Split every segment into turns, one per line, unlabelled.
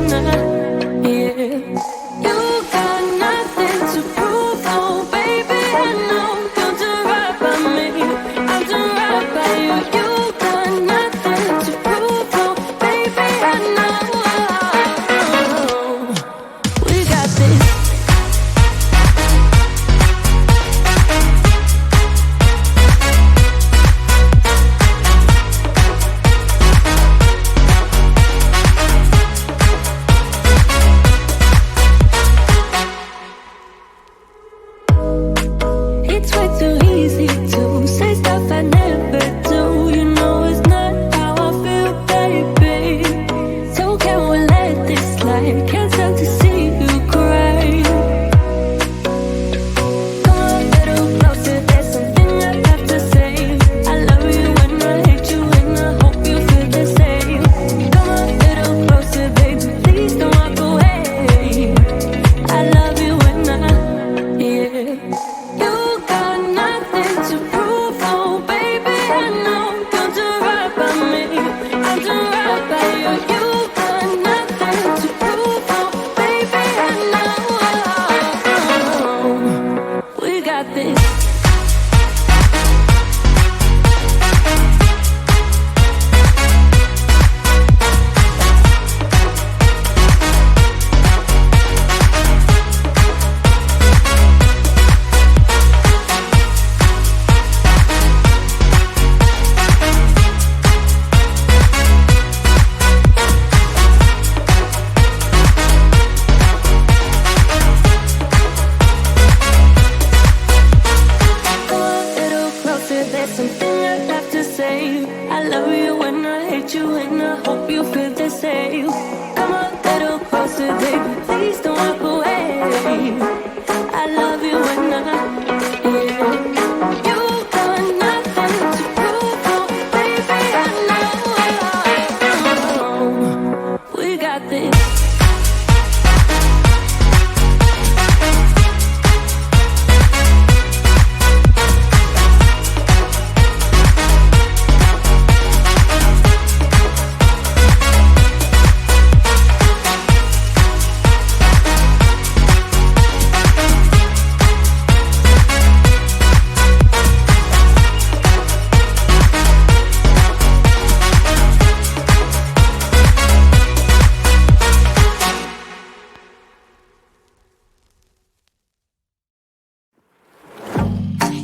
when I, yeah. You got nothing to prove, oh baby, I know. You'll do right by me, I'll do right by you. You got nothing to prove, oh baby, I know. We got this. It's way too easy to say stuff I never do. You know it's not how I feel, baby. So can we let this slide? Can't stand to see you cry. Come a little closer, there's something I have to say. I love you and I hate you and I hope you feel the same. Come a little closer, baby, please don't walk away. I love you and I, yeah. You got nothing to prove, oh baby, I know. You'll do right by me, I'll do right by you. You got nothing to prove, oh baby, I know. We got this. Go a little closer, there's something I have to say. I love you and I hate you and I hope you feel the same. Come a little closer, baby, please don't walk away. I love you and I, yeah. You got nothing to prove, oh baby, I know. We got this.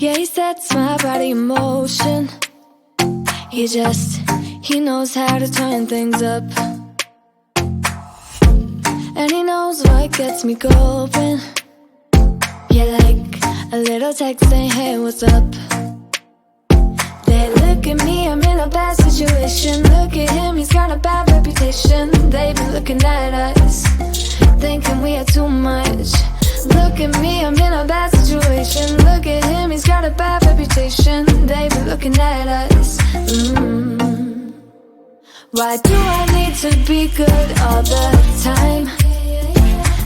Yeah, he sets my body in motion. He knows how to turn things up. And he knows what gets me going. Yeah, like a little text saying, hey, what's up? They look at me, I'm in a bad situation. Look at him, he's got a bad reputation. They be looking at us, thinking we are too much. Look at me, I'm in a bad situation. Look at him, he's got a bad reputation. They be looking at us. Why do I need to be good all the time?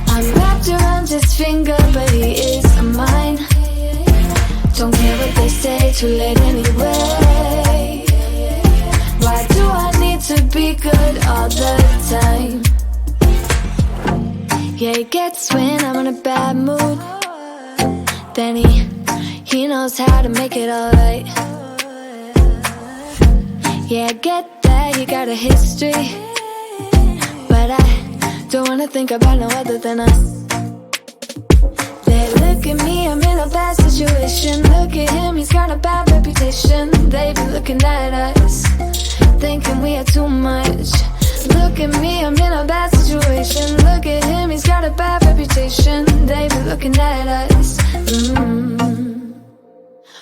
I'm wrapped around his finger, but he is mine. Don't care what they say, too late anyway. Why do I need to be good all the time? Yeah, he gets when I'm in a bad mood. Then he knows how to make it alright. Yeah, I get that you got a history, but I don't wanna think about no other than us. They look at me, I'm in a bad situation. Look at him, he's got a bad reputation. They be looking at us, thinking we are too much. Look at me, I'm in a bad situation. Look at him, he's got a bad reputation. They be looking at us.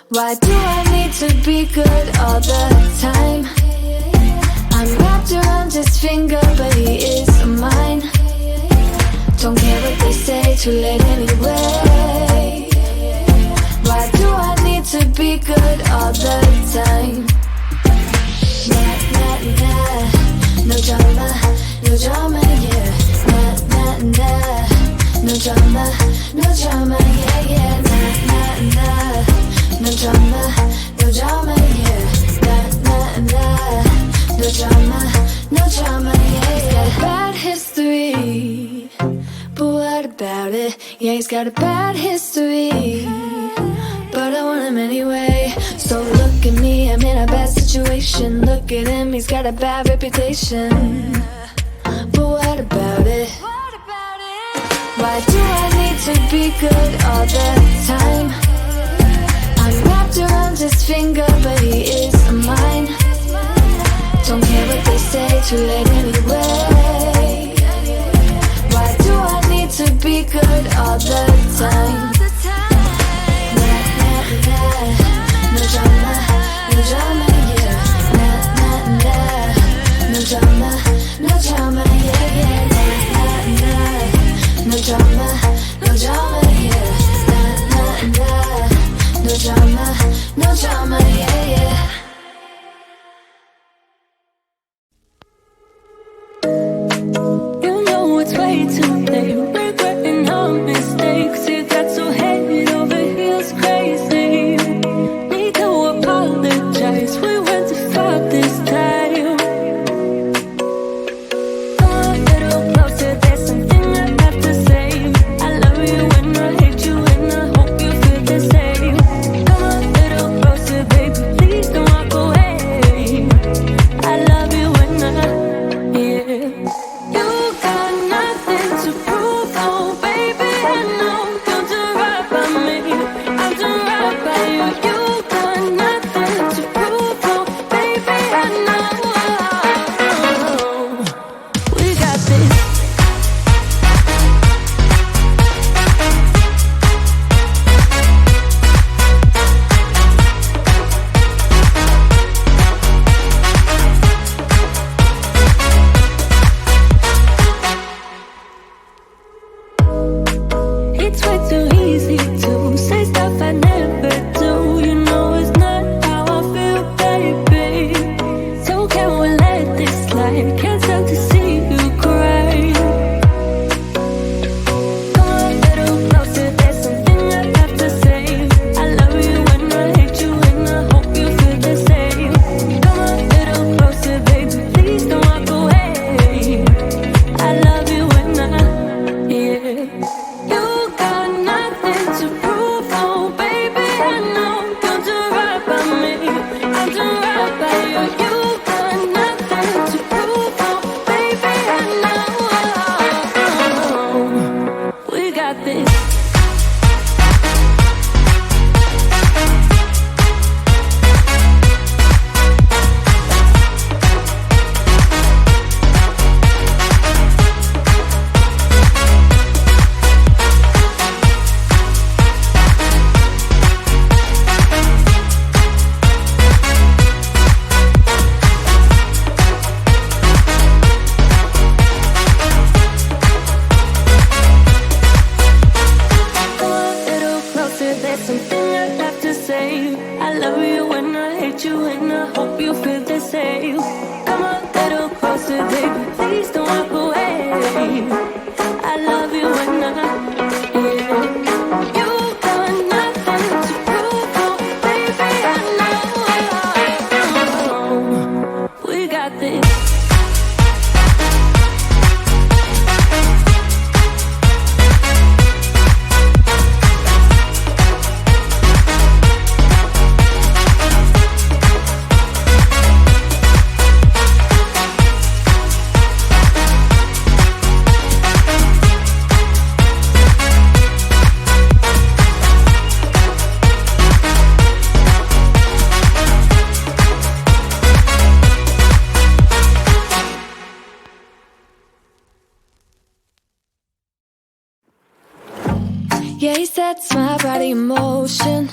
Why do I need to be good all the time? I'm wrapped around his finger, but he is mine. Don't care what they say, too late anyway. Why do I need to be good all the time? Nah, nah, nah. No drama, no drama, yeah. Nah, nah, nah. No drama, no drama, yeah, yeah. Nah, nah, nah. No drama, no drama, yeah. Nah, nah, nah. No drama, yeah, yeah. Bad history, it. Yeah, he's got a bad history, but I want him anyway. So look at me, I'm in a bad situation. Look at him, he's got a bad reputation. But what about it? Why do I need to be good all the time? I'm wrapped around his finger, but he is mine. Don't care what they say, too late anyway. Why do I need to be good all the time? Nah, nah, nah. No drama, no drama, yeah. Nah, nah, nah. No drama, no drama, yeah, yeah. Nah, nah, nah. No drama, no drama, yeah. Nah, nah, nah. No drama, no drama, yeah, yeah.
You know it's way too late, regretting our mistakes. You got so head over heels crazy. Need to apologize, we went too far this time. Come a little closer, there's something I have to say. I love you and I hate you and I hope you feel the same. Come a little closer, baby, please don't walk away. I love you and yeah. You got nothing to prove, oh baby, I know. Don't do right by me, I'll do right by you. You got nothing to prove, oh baby, I know. We got this. It's way too easy to say stuff I never do. You know it's not how I feel, baby. So can we let this slide? Can't stand to see you cry. Come a little closer, there's something I have to say. I love you and I hate you and I hope you feel the same. Come a little closer, baby, please don't walk away. I love you and yeah. You got nothing to prove, oh baby, I know. Don't do right by me, I'll do right by you. You got nothing to prove, oh baby, I know. We got this. Come a little closer, there's something I have to say. I love you and I hate you and I hope you feel the same. Come a little closer, baby, please don't walk away. I love you and yeah. You got nothing to prove, oh baby, I know. We got this.
Yeah, he sets my body in motion.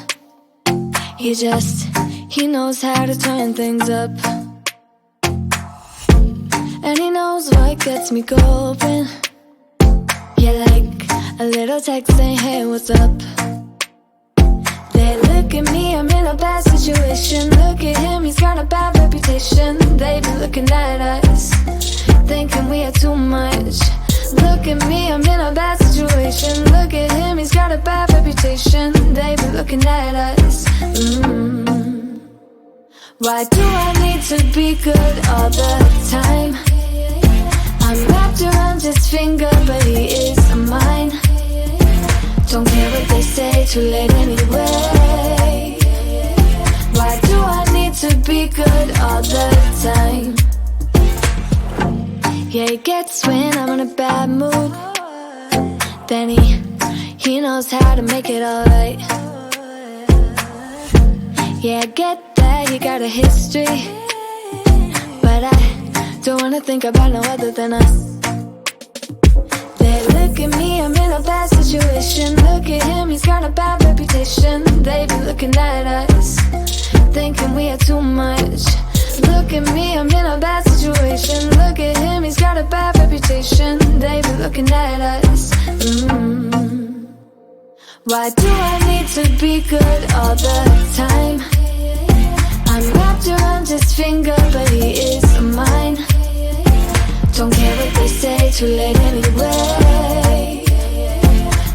He knows how to turn things up. And he knows what gets me going. Yeah, like a little text saying, hey, what's up? They look at me, I'm in a bad situation. Look at him, he's got a bad reputation. They be looking at us, thinking we are too much. Look at me, I'm in a bad situation. Look at him, he's got a bad reputation. They be looking at us. Why do I need to be good all the time? I'm wrapped around his finger, but he is mine. too late anyway. Why do I need to be good all the time? Yeah, he gets when I'm in a bad mood. Then he knows how to make it alright. Yeah, I get that you got a history, but I don't wanna think about no other than us. They look at me, I'm in a bad situation. Look at him, he's got a bad reputation. They be looking at us, thinking we are too much. Look at me, I'm in a bad situation. Look at him, he's got a bad reputation. They be looking at us. Why do I need to be good all the time? I'm wrapped around his finger, but he is mine. Don't care what they say, too late anyway.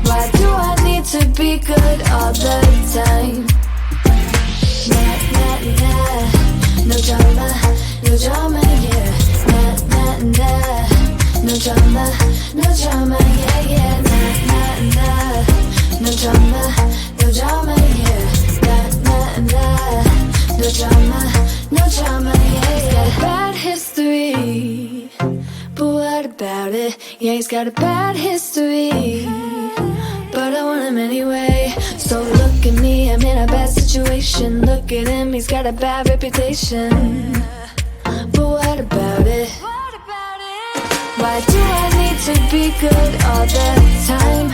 Why do I need to be good all the time? Nah, nah, nah. No drama, no drama, yeah. Nah, nah, nah. No drama, no drama, yeah, yeah. Nah, nah, nah. No drama, no drama, yeah. Nah, nah, nah. No drama, no drama, yeah, yeah. He's got a bad history, but what about it? Yeah, he's got a bad history, but I want him anyway. So look at me, I'm in a bad situation. Look at him, he's got a bad reputation, but what about it? Why do I need to be good all the time?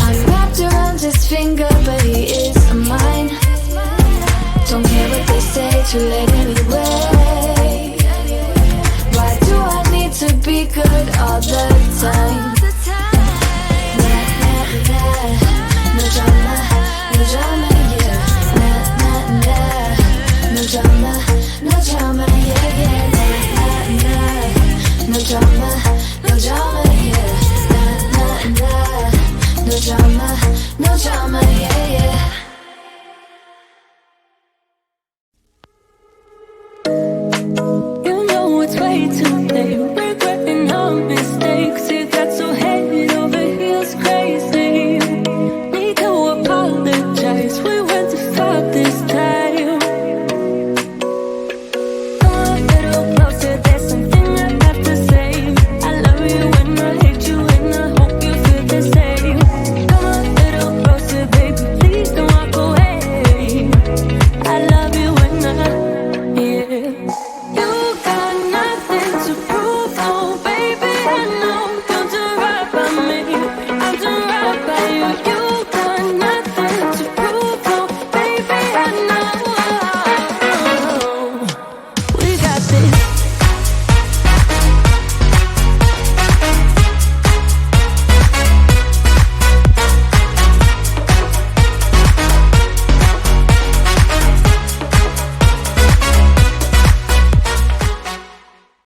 I'm wrapped around his finger, but he is mine. Don't care what they say, too late anyway. Why do I need to be good all the time?